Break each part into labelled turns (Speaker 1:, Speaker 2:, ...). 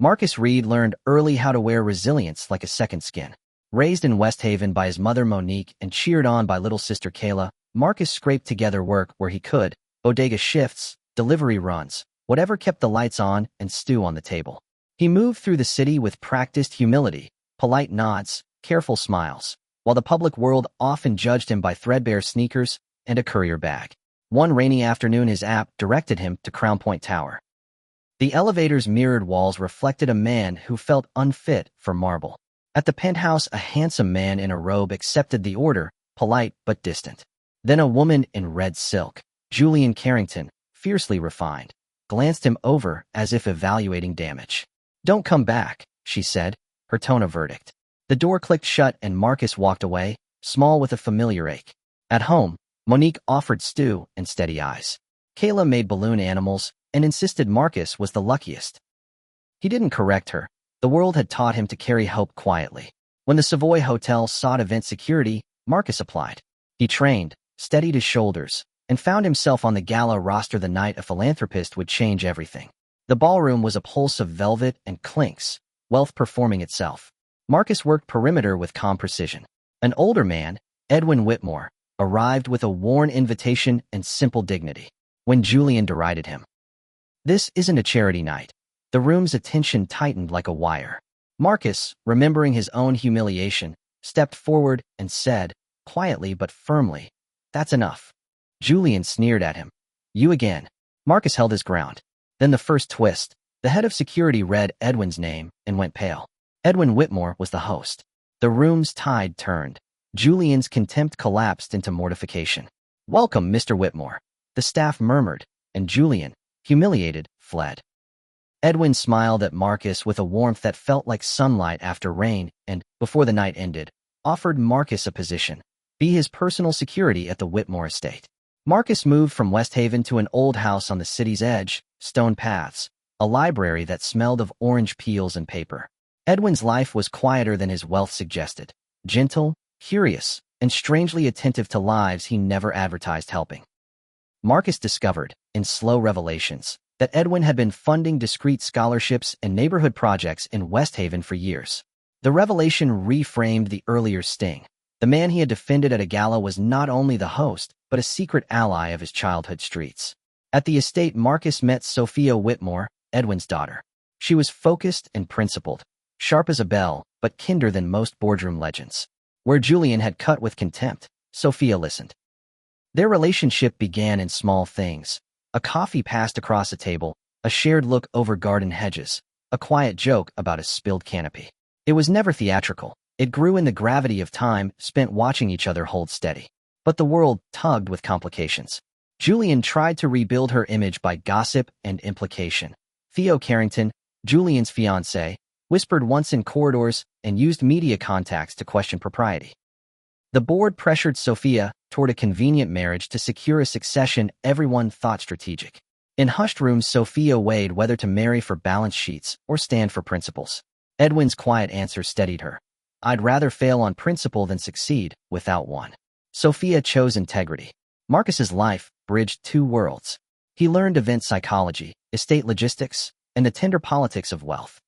Speaker 1: Marcus Reed learned early how to wear resilience like a second skin. Raised in West Haven by his mother Monique and cheered on by little sister Kayla, Marcus scraped together work where he could, bodega shifts, delivery runs, whatever kept the lights on and stew on the table. He moved through the city with practiced humility, polite nods, careful smiles, while the public world often judged him by threadbare sneakers and a courier bag. One rainy afternoon his app directed him to Crown Point Tower. The elevator's mirrored walls reflected a man who felt unfit for marble. At the penthouse, a handsome man in a robe accepted the order, polite but distant. Then a woman in red silk, Julian Carrington, fiercely refined, glanced him over as if evaluating damage. "Don't come back," she said, her tone a verdict. The door clicked shut and Marcus walked away, small with a familiar ache. At home, Monique offered stew and steady eyes. Kayla made balloon animals and insisted Marcus was the luckiest. He didn't correct her. The world had taught him to carry hope quietly. When the Savoy Hotel sought event security, Marcus applied. He trained, steadied his shoulders, and found himself on the Gala roster the night a philanthropist would change everything. The ballroom was a pulse of velvet and clinks, wealth performing itself. Marcus worked perimeter with calm precision. An older man, Edwin Whitmore, arrived with a worn invitation and simple dignity. When Julian derided him, "This isn't a charity night," the room's attention tightened like a wire. Marcus, remembering his own humiliation, stepped forward and said, quietly but firmly, "That's enough." Julian sneered at him. "You again." Marcus held his ground. Then the first twist. The head of security read Edwin's name and went pale. Edwin Whitmore was the host. The room's tide turned. Julian's contempt collapsed into mortification. "Welcome, Mr. Whitmore," the staff murmured, and Julian, humiliated, fled. Edwin smiled at Marcus with a warmth that felt like sunlight after rain and, before the night ended, offered Marcus a position. Be his personal security at the Whitmore estate. Marcus moved from West Haven to an old house on the city's edge, stone paths, a library that smelled of orange peels and paper. Edwin's life was quieter than his wealth suggested, gentle, curious, and strangely attentive to lives he never advertised helping. Marcus discovered, in slow revelations, that Edwin had been funding discreet scholarships and neighborhood projects in West Haven for years. The revelation reframed the earlier sting. The man he had defended at a gala was not only the host, but a secret ally of his childhood streets. At the estate, Marcus met Sophia Whitmore, Edwin's daughter. She was focused and principled, sharp as a bell, but kinder than most boardroom legends. Where Julian had cut with contempt, Sophia listened. Their relationship began in small things. A coffee passed across a table, a shared look over garden hedges, a quiet joke about a spilled canopy. It was never theatrical. It grew in the gravity of time spent watching each other hold steady. But the world tugged with complications. Julian tried to rebuild her image by gossip and implication. Theo Carrington, Julian's fiancé, whispered once in corridors and used media contacts to question propriety. The board pressured Sophia toward a convenient marriage to secure a succession everyone thought strategic. In hushed rooms, Sophia weighed whether to marry for balance sheets or stand for principles. Edwin's quiet answer steadied her. "I'd rather fail on principle than succeed without one." Sophia chose integrity. Marcus's life bridged two worlds. He learned event psychology, estate logistics, and the tender politics of wealth.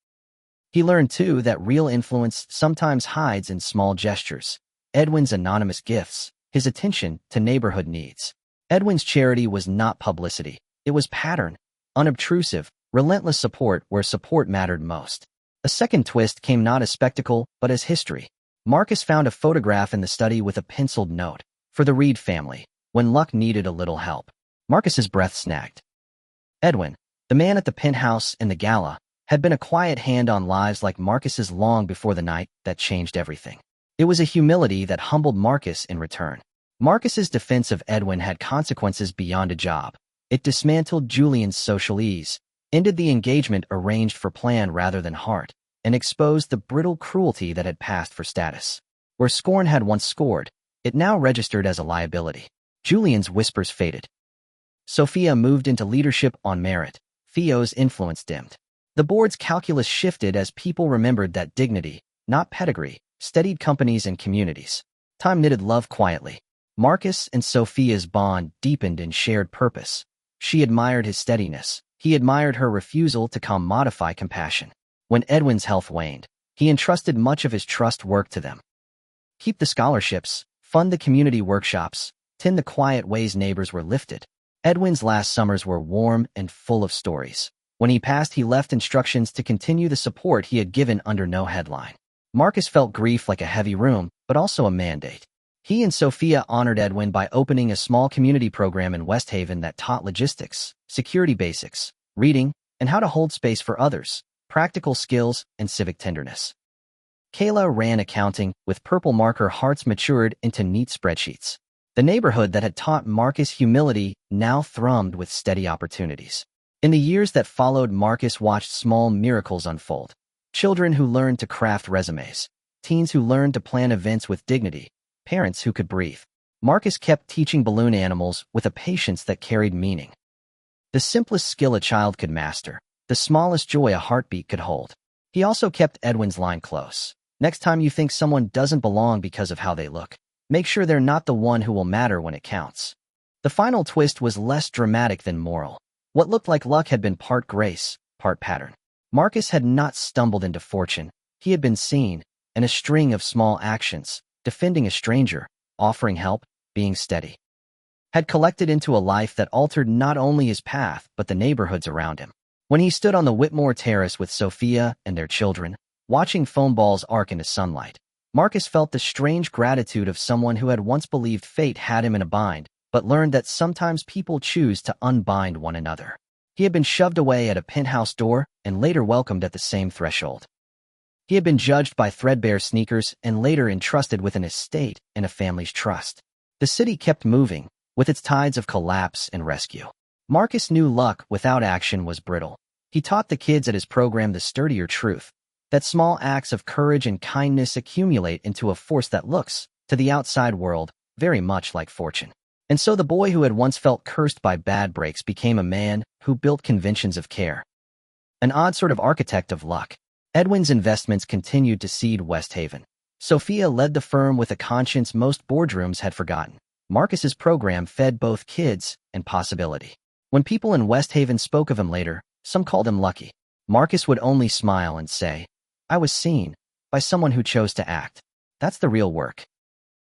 Speaker 1: He learned, too, that real influence sometimes hides in small gestures. Edwin's anonymous gifts, his attention to neighborhood needs. Edwin's charity was not publicity. It was pattern, unobtrusive, relentless support where support mattered most. A second twist came not as spectacle, but as history. Marcus found a photograph in the study with a penciled note. For the Reed family, when luck needed a little help. Marcus's breath snagged. Edwin, the man at the penthouse and the gala, had been a quiet hand on lives like Marcus's long before the night that changed everything. It was a humility that humbled Marcus in return. Marcus's defense of Edwin had consequences beyond a job. It dismantled Julian's social ease, ended the engagement arranged for plan rather than heart, and exposed the brittle cruelty that had passed for status. Where scorn had once scored, it now registered as a liability. Julian's whispers faded. Sophia moved into leadership on merit. Theo's influence dimmed. The board's calculus shifted as people remembered that dignity, not pedigree, steadied companies and communities. Time knitted love quietly. Marcus and Sophia's bond deepened in shared purpose. She admired his steadiness. He admired her refusal to commodify compassion. When Edwin's health waned, he entrusted much of his trust work to them. Keep the scholarships, fund the community workshops, tend the quiet ways neighbors were lifted. Edwin's last summers were warm and full of stories. When he passed, he left instructions to continue the support he had given under no headline. Marcus felt grief like a heavy room, but also a mandate. He and Sophia honored Edwin by opening a small community program in West Haven that taught logistics, security basics, reading, and how to hold space for others, practical skills, and civic tenderness. Kayla ran accounting, with purple marker hearts matured into neat spreadsheets. The neighborhood that had taught Marcus humility now thrummed with steady opportunities. In the years that followed, Marcus watched small miracles unfold. Children who learned to craft resumes, teens who learned to plan events with dignity, parents who could breathe. Marcus kept teaching balloon animals with a patience that carried meaning. The simplest skill a child could master, the smallest joy a heartbeat could hold. He also kept Edwin's line close. Next time you think someone doesn't belong because of how they look, make sure they're not the one who will matter when it counts. The final twist was less dramatic than moral. What looked like luck had been part grace, part pattern. Marcus had not stumbled into fortune. He had been seen, in a string of small actions, defending a stranger, offering help, being steady. Had collected into a life that altered not only his path, but the neighborhoods around him. When he stood on the Whitmore Terrace with Sophia and their children, watching foam balls arc into sunlight, Marcus felt the strange gratitude of someone who had once believed fate had him in a bind, but learned that sometimes people choose to unbind one another. He had been shoved away at a penthouse door and later welcomed at the same threshold. He had been judged by threadbare sneakers and later entrusted with an estate and a family's trust. The city kept moving, with its tides of collapse and rescue. Marcus knew luck without action was brittle. He taught the kids at his program the sturdier truth, that small acts of courage and kindness accumulate into a force that looks, to the outside world, very much like fortune. And so the boy who had once felt cursed by bad breaks became a man who built conventions of care. An odd sort of architect of luck. Edwin's investments continued to seed West Haven. Sophia led the firm with a conscience most boardrooms had forgotten. Marcus's program fed both kids and possibility. When people in West Haven spoke of him later, some called him lucky. Marcus would only smile and say, "I was seen by someone who chose to act. That's the real work."